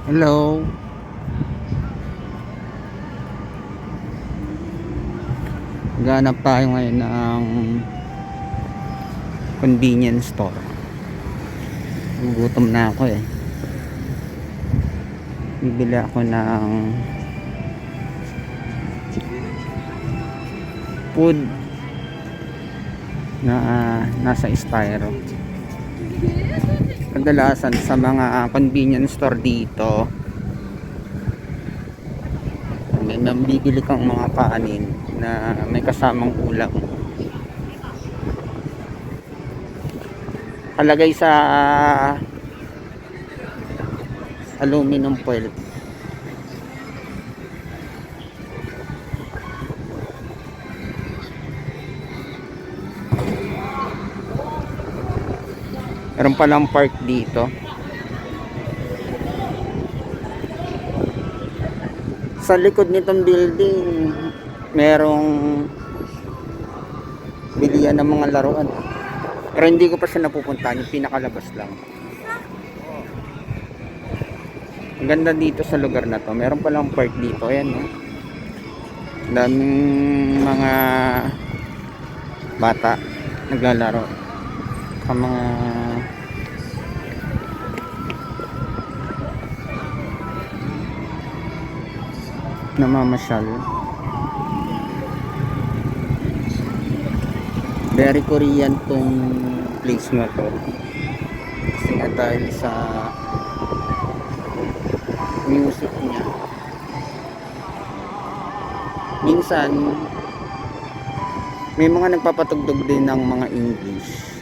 Hello. Ganap tayo ngayon ng convenience store. Gugutom na ako eh. Bibili ako ng food na nasa Spyro. Kadalasan sa mga convenience store dito, may mabibili kang mga kanin na may kasamang ulam. Kalagay sa aluminum foil. Meron palang park dito. Sa likod nitong building, merong bilihan ng mga laruan. Pero hindi ko pa siya napupuntahan, yung pinakalabas lang. Ang ganda dito sa lugar na to. Meron palang park dito. Ayan, no? Daming mga bata naglalaro. Sa mga namamasyal. Very Korean tong place na to. Kasi nga dahil sa music niya. Minsan may mga nagpapatugtog din ng mga English.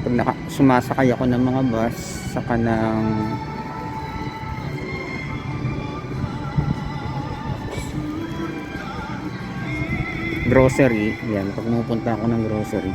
Pag sumasakay ako ng mga bus saka ng grocery, yan, pag pupunta ako ng grocery,